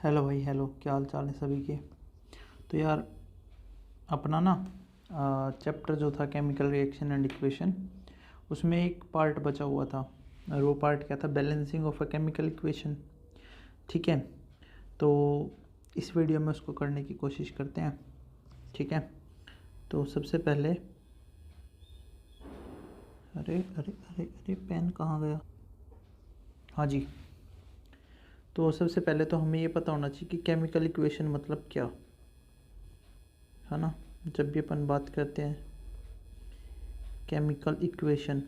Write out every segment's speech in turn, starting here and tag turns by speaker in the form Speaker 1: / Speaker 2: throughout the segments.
Speaker 1: Hello भाई, hello. क्या हाल चाल है सभी के। तो यार, अपना ना चैप्टर जो था केमिकल रिएक्शन एंड इक्वेशन, उसमें एक पार्ट बचा हुआ था। और वो पार्ट क्या था? Balancing of a chemical equation. ठीक है। तो इस वीडियो में उसको करने की कोशिश करते हैं। ठीक है। तो सबसे पहले, अरे अरे अरे अरे, पेन कहाँ गया? हाँ जी। तो सबसे पहले तो हमें ये पता होना चाहिए कि केमिकल इक्वेशन मतलब क्या है ना। जब भी अपन बात करते हैं केमिकल इक्वेशन,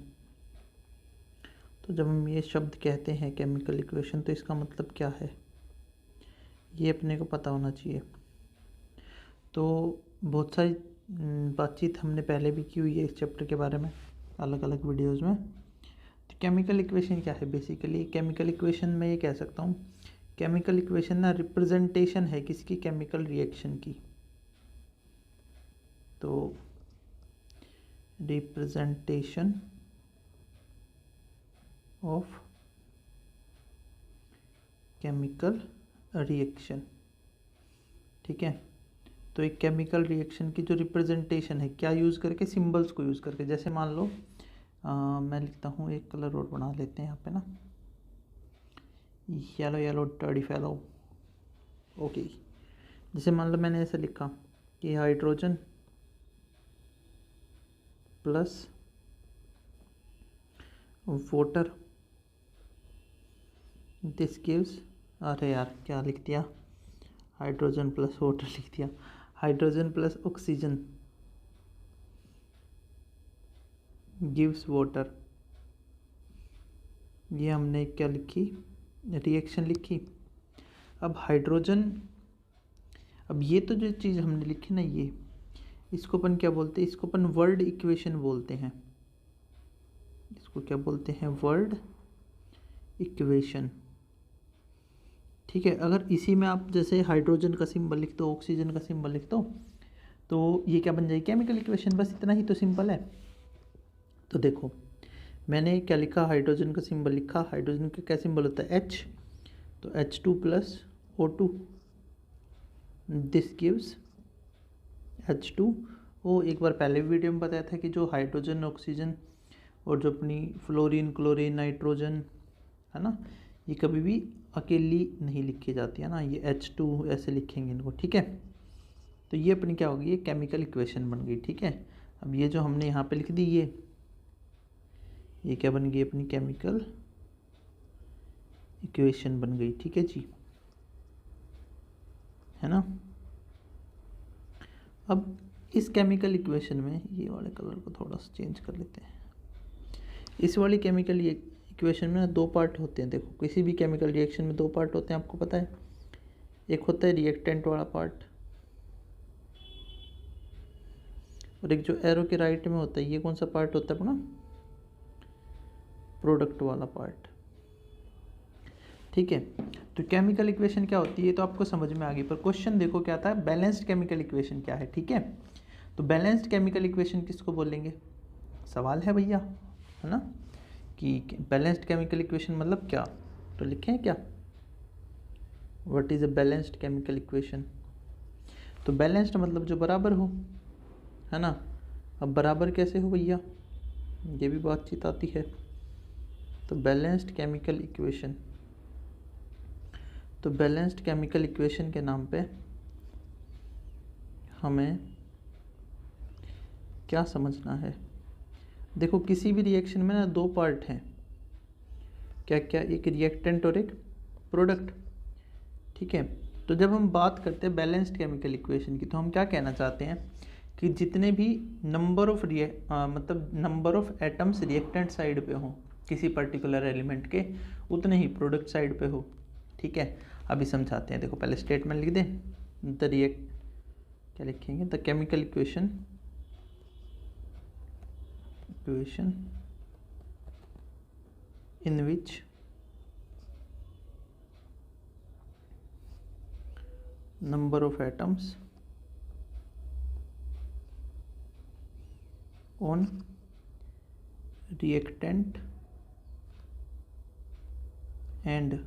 Speaker 1: तो जब हम ये शब्द कहते हैं केमिकल इक्वेशन, तो इसका मतलब क्या है, ये अपने को पता होना चाहिए। तो बहुत सारी बातचीत हमने पहले भी की हुई है इस चैप्टर के बारे में, अलग अलग वीडियोस में। तो केमिकल इक्वेशन क्या है? बेसिकली केमिकल इक्वेशन में ये कह सकता हूँ, केमिकल इक्वेशन ना रिप्रेजेंटेशन है किसकी? केमिकल रिएक्शन की। तो रिप्रेजेंटेशन ऑफ केमिकल रिएक्शन। ठीक है। तो एक केमिकल रिएक्शन की जो रिप्रेजेंटेशन है, क्या यूज़ करके? सिंबल्स को यूज़ करके। जैसे मान लो मैं लिखता हूँ, एक कलर और बना लेते हैं यहाँ पे ना, येलो येलो टर्डी फेलो। ओके। जैसे मान लो मैंने ऐसे लिखा कि hydrogen plus water, this gives, अरे यार क्या लिख दिया, हाइड्रोजन प्लस वाटर लिख दिया। Hydrogen plus oxygen gives water. ये हमने क्या लिखी? रिएक्शन लिखी। अब हाइड्रोजन, अब ये तो जो चीज़ हमने लिखी ना, ये इसको अपन क्या बोलते हैं? इसको अपन वर्ल्ड इक्वेशन बोलते हैं। इसको क्या बोलते हैं? World equation. ठीक है। अगर इसी में आप जैसे हाइड्रोजन का सिंबल लिख दो, ऑक्सीजन का सिंबल लिख दो, तो ये क्या बन जाएगी? Chemical equation. बस इतना ही तो सिंपल है। तो देखो, मैंने क्या लिखा? हाइड्रोजन का सिंबल लिखा। हाइड्रोजन का क्या सिंबल होता है? H। तो H2 plus O2, this gives H2। वो एक बार पहले वीडियो में बताया था कि जो हाइड्रोजन, ऑक्सीजन और जो अपनी फ्लोरीन, क्लोरीन, नाइट्रोजन है ना, ये कभी भी अकेली नहीं लिखी जाती है ना, ये H2 ऐसे लिखेंगे इनको। ठीक है। तो ये अपनी क्या होगी? ये केमिकल इक्वेशन बन गई। ठीक है। अब ये जो हमने यहाँ पे लिख दी, ये क्या बन गई? अपनी केमिकल इक्वेशन बन गई। ठीक है जी, है ना। अब इस केमिकल इक्वेशन में ये वाले कलर को थोड़ा सा चेंज कर लेते हैं। इस वाली केमिकल इक्वेशन में ना दो पार्ट होते हैं। देखो, किसी भी केमिकल रिएक्शन में दो पार्ट होते हैं, आपको पता है। एक होता है रिएक्टेंट वाला पार्ट, और एक जो एरो के राइट में होता है, ये कौन सा पार्ट होता है अपना? प्रोडक्ट वाला पार्ट। ठीक है। तो केमिकल इक्वेशन क्या होती है, तो आपको समझ में आ गई। पर क्वेश्चन देखो क्या था, बैलेंस्ड केमिकल इक्वेशन क्या है। ठीक है। तो बैलेंस्ड केमिकल इक्वेशन किसको बोलेंगे? सवाल है भैया, है ना, कि बैलेंस्ड केमिकल इक्वेशन मतलब क्या। तो लिखें क्या, what is a balanced chemical equation. तो बैलेंस्ड मतलब जो बराबर हो, है ना। अब बराबर कैसे हो भैया, ये भी बातचीत आती है। तो बैलेंस्ड केमिकल इक्वेशन, तो बैलेंस्ड केमिकल इक्वेशन के नाम पे हमें क्या समझना है? देखो, किसी भी रिएक्शन में ना दो पार्ट हैं। क्या क्या? एक रिएक्टेंट और एक प्रोडक्ट। ठीक है। तो जब हम बात करते हैं बैलेंस्ड केमिकल इक्वेशन की, तो हम क्या कहना चाहते हैं कि जितने भी नंबर ऑफ मतलब number of atoms reactant side पे हों किसी पर्टिकुलर एलिमेंट के, उतने ही प्रोडक्ट साइड पे हो। ठीक है। अभी समझाते हैं। देखो, पहले स्टेटमेंट लिख दें। द रिएक्ट, क्या लिखेंगे? The chemical equation in which number of atoms on reactant and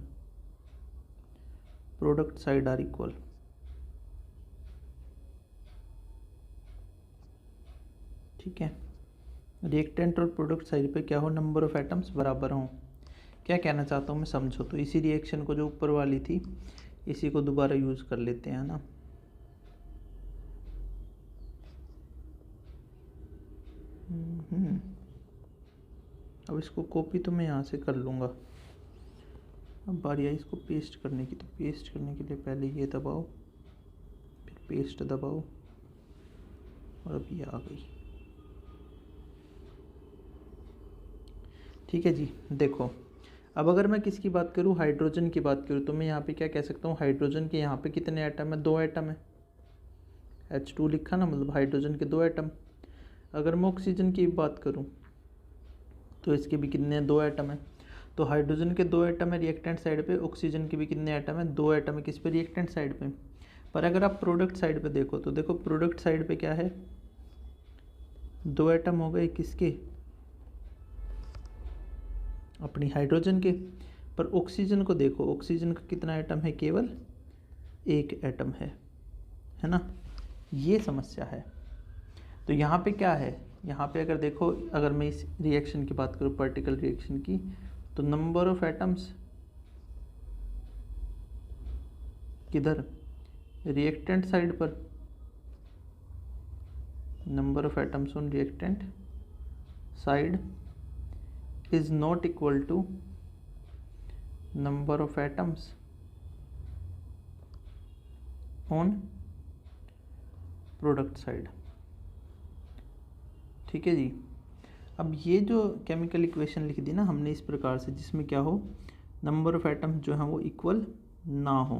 Speaker 1: product side are equal. ठीक है, रिएक्टेंट और प्रोडक्ट साइड पे क्या हो, नंबर ऑफ एटम्स बराबर हों। क्या कहना चाहता हूँ मैं समझो। तो इसी रिएक्शन को जो ऊपर वाली थी इसी को दोबारा यूज़ कर लेते हैं ना। अब इसको कॉपी तो मैं यहाँ से कर लूँगा। अब बारी आई इसको पेस्ट करने की। तो पेस्ट करने के लिए पहले ये दबाओ, फिर पेस्ट दबाओ, और अब ये आ गई। ठीक है जी। देखो अब अगर मैं किसकी बात करूँ, हाइड्रोजन की बात करूँ, तो मैं यहाँ पे क्या कह सकता हूँ, हाइड्रोजन के यहाँ पे कितने एटम है, 2 एटम है। H2 लिखा ना, मतलब हाइड्रोजन के 2 एटम। अगर मैं ऑक्सीजन की बात करूँ तो इसके भी कितने, 2 एटम है। तो हाइड्रोजन के 2 एटम है रिएक्टेंट साइड पे, ऑक्सीजन के भी कितने एटम है, 2 एटम है। किस पे, रिएक्टेंट साइड पे। पर अगर आप प्रोडक्ट साइड पे देखो तो देखो प्रोडक्ट साइड पे क्या है, 2 एटम हो गए किसके, अपनी हाइड्रोजन के। पर ऑक्सीजन को देखो, ऑक्सीजन का कितना एटम है, केवल 1 एटम है ना। ये समस्या है। तो यहाँ पे क्या है, यहाँ पे अगर देखो, अगर मैं इस रिएक्शन की बात करूँ, पार्टिकल रिएक्शन की, तो नंबर ऑफ एटम्स किधर, रिएक्टेंट साइड पर, number of atoms on reactant side is not equal to number of atoms on product side। ठीक है जी। अब ये जो केमिकल इक्वेशन लिख दी ना हमने इस प्रकार से, जिसमें क्या हो, नंबर ऑफ एटम्स जो हैं वो इक्वल ना हो,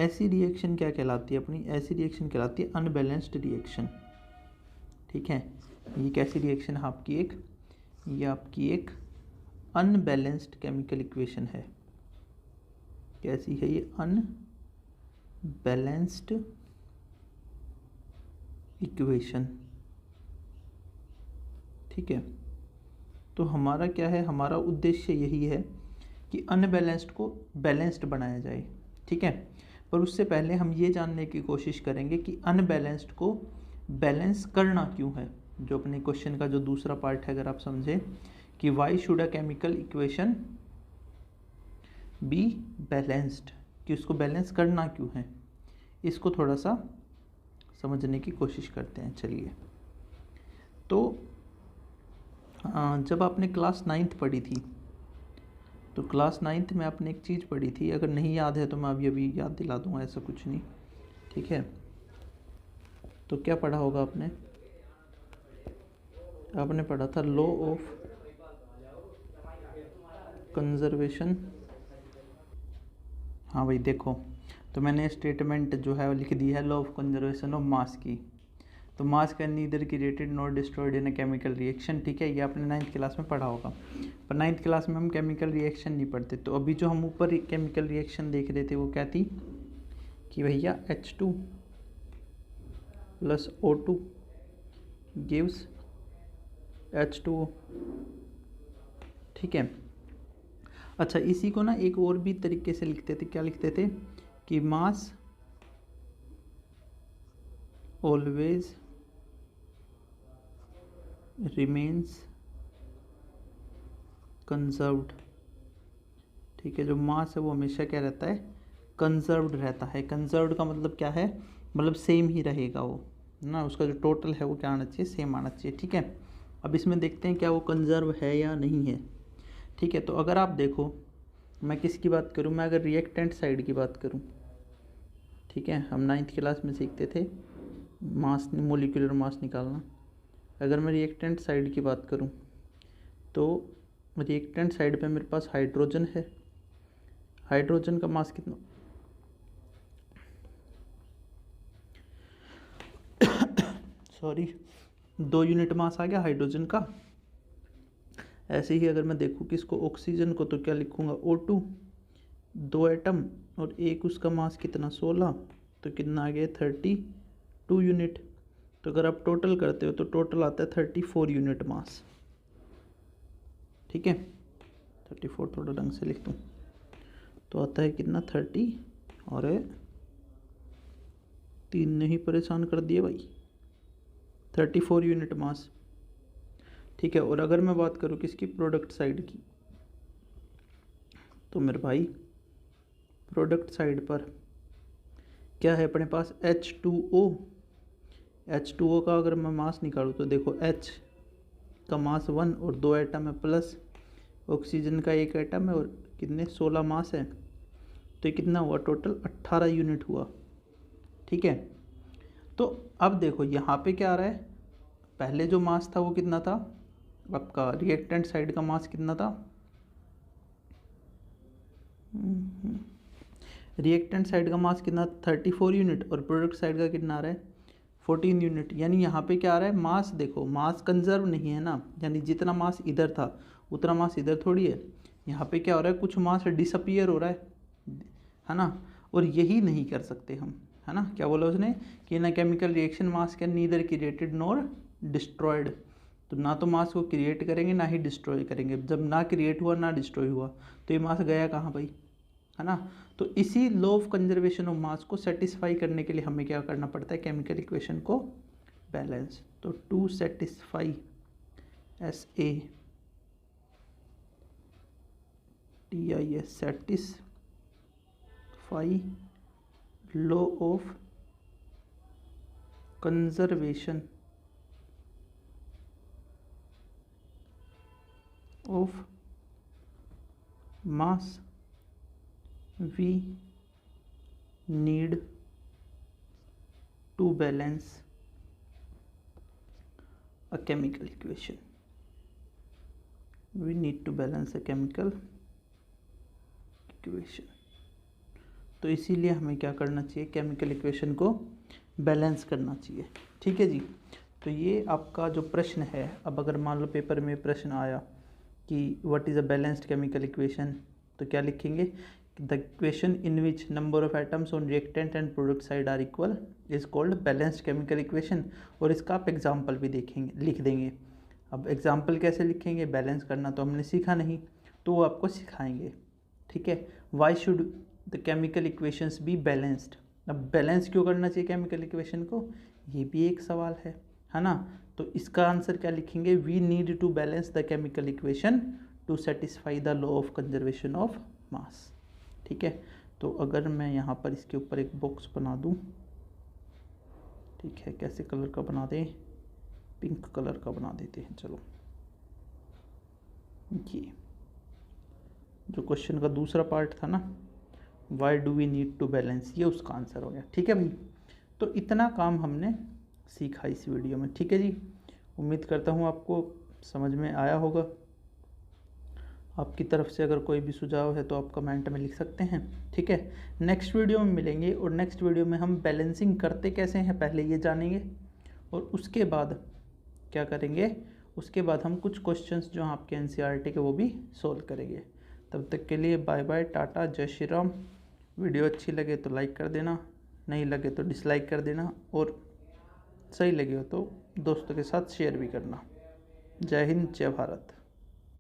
Speaker 1: ऐसी रिएक्शन क्या कहलाती है अपनी, ऐसी रिएक्शन कहलाती है अनबैलेंस्ड रिएक्शन। ठीक है, ये कैसी रिएक्शन है आपकी, ये आपकी एक अनबैलेंस्ड केमिकल इक्वेशन है। कैसी है ये, अनबैलेंस्ड इक्वेशन। ठीक है, तो हमारा क्या है, हमारा उद्देश्य यही है कि अनबैलेंस्ड को बैलेंस्ड बनाया जाए। ठीक है, पर उससे पहले हम ये जानने की कोशिश करेंगे कि अनबैलेंस्ड को बैलेंस करना क्यों है। जो अपने क्वेश्चन का जो दूसरा पार्ट है, अगर आप समझें कि why should a chemical equation be balanced, कि उसको बैलेंस करना क्यों है, इसको थोड़ा सा समझने की कोशिश करते हैं। चलिए, तो जब आपने क्लास 9th पढ़ी थी, तो क्लास 9th में आपने एक चीज़ पढ़ी थी, अगर नहीं याद है तो मैं अभी याद दिला दूंगा, ऐसा कुछ नहीं। ठीक है, तो क्या पढ़ा होगा आपने, आपने पढ़ा था लॉ ऑफ कंजर्वेशन। हाँ भाई देखो, तो मैंने स्टेटमेंट जो है वो लिख दी है लॉ ऑफ कंजर्वेशन ऑफ मास की। तो मास can neither created not destroyed in a chemical reaction. ठीक है, ये आपने 9th क्लास में पढ़ा होगा। पर 9th क्लास में हम केमिकल रिएक्शन नहीं पढ़ते। तो अभी जो हम ऊपर केमिकल रिएक्शन देख रहे थे वो क्या थी, कि भैया H2 + O2 गिव्स H2O। ठीक है, अच्छा इसी को ना एक और भी तरीके से लिखते थे, क्या लिखते थे, कि मास ऑलवेज रिमेन्स कंजर्व्ड। ठीक है, जो मास है वो हमेशा क्या रहता है, कंजर्व्ड रहता है। कंजर्व्ड का मतलब क्या है, मतलब सेम ही रहेगा वो ना, उसका जो टोटल है वो क्या आना चाहिए, सेम आना चाहिए। ठीक है, अब इसमें देखते हैं क्या वो कंजर्व है या नहीं है। ठीक है, तो अगर आप देखो, मैं किसकी बात करूं, मैं अगर रिएक्टेंट साइड की बात करूं, ठीक है, हम 9th क्लास में सीखते थे मास, मोलिकुलर मास निकालना। अगर मैं रिएक्टेंट साइड की बात करूं तो रिएक्टेंट साइड पे मेरे पास हाइड्रोजन है। हाइड्रोजन का मास कितना, सॉरी 2 यूनिट मास आ गया हाइड्रोजन का। ऐसे ही अगर मैं देखूँ किसको, ऑक्सीजन को, तो क्या लिखूँगा, O2 2 एटम और एक उसका मास कितना 16, तो कितना आ गया 32 यूनिट। तो अगर आप टोटल करते हो तो टोटल आता है 34 यूनिट मास। ठीक है, 34 थोड़ा ढंग से लिख दूँ तो आता है कितना 30, और 3 ने ही परेशान कर दिए भाई, 34 यूनिट मास। ठीक है, और अगर मैं बात करूँ किसकी, प्रोडक्ट साइड की, तो मेरे भाई प्रोडक्ट साइड पर क्या है अपने पास, H2O। H2O का अगर मैं मास निकालूँ तो देखो H का मास 1 और 2 एटम है, प्लस ऑक्सीजन का 1 एटम है, और कितने 16 मास है, तो ये कितना हुआ टोटल 18 यूनिट हुआ। ठीक है, तो अब देखो यहाँ पे क्या आ रहा है, पहले जो मास था वो कितना था, आपका रिएक्टेंट साइड का मास कितना था, रिएक्टेंट साइड का मास कितना 34 यूनिट, और प्रोडक्ट साइड का कितना आ रहा है 14 यूनिट। यानी यहाँ पे क्या आ रहा है, मास देखो, मास कंजर्व नहीं है ना, यानी जितना मास इधर था उतना मास इधर थोड़ी है। यहाँ पे क्या हो रहा है, कुछ मास डिसअपियर हो रहा है ना, और यही नहीं कर सकते हम, है ना। क्या बोला उसने कि ना chemical reaction mass can neither created nor destroyed, तो ना तो मास को क्रिएट करेंगे ना ही डिस्ट्रॉय करेंगे। जब ना क्रिएट हुआ ना डिस्ट्रॉय हुआ तो ये मास गया कहाँ भाई, है ना। तो इसी लॉ ऑफ कंजर्वेशन ऑफ मास को सेटिस्फाई करने के लिए हमें क्या करना पड़ता है, केमिकल इक्वेशन को बैलेंस। तो to satisfy SATIS satisfy law of conservation of mass we need to balance a chemical equation. We need to balance a chemical equation. तो इसीलिए हमें क्या करना चाहिए, केमिकल इक्वेशन को बैलेंस करना चाहिए। ठीक है जी, तो ये आपका जो प्रश्न है, अब अगर मान लो पेपर में प्रश्न आया कि what is a balanced chemical equation, तो क्या लिखेंगे, the equation in which number of atoms on reactant and product side are equal is called balanced chemical equation। और इसका आप एग्जाम्पल भी देखेंगे, लिख देंगे। अब एग्जाम्पल कैसे लिखेंगे, बैलेंस करना तो हमने सीखा नहीं, तो वो आपको सिखाएंगे। ठीक है, why should the chemical equations be balanced. अब बैलेंस क्यों करना चाहिए केमिकल इक्वेशन को, ये भी एक सवाल है ना। तो इसका आंसर क्या लिखेंगे, we need to balance the chemical equation to satisfy the law of conservation of mass. ठीक है, तो अगर मैं यहाँ पर इसके ऊपर एक बॉक्स बना दूँ, ठीक है, कैसे कलर का बना दें, पिंक कलर का बना देते हैं। चलो, ये जो क्वेश्चन का दूसरा पार्ट था ना, why do we need to balance, ये उसका आंसर हो गया। ठीक है भाई, तो इतना काम हमने सीखा इस वीडियो में। ठीक है जी, उम्मीद करता हूँ आपको समझ में आया होगा। आपकी तरफ से अगर कोई भी सुझाव है तो आप कमेंट में लिख सकते हैं। ठीक है, नेक्स्ट वीडियो में मिलेंगे, और नेक्स्ट वीडियो में हम बैलेंसिंग करते कैसे हैं पहले ये जानेंगे, और उसके बाद क्या करेंगे, उसके बाद हम कुछ क्वेश्चंस जो आपके NCERT के वो भी सोल्व करेंगे। तब तक के लिए बाय बाय, टाटा, जय श्री राम। वीडियो अच्छी लगे तो लाइक कर देना, नहीं लगे तो डिसलाइक कर देना, और सही लगे हो तो दोस्तों के साथ शेयर भी करना। जय हिंद, जय भारत।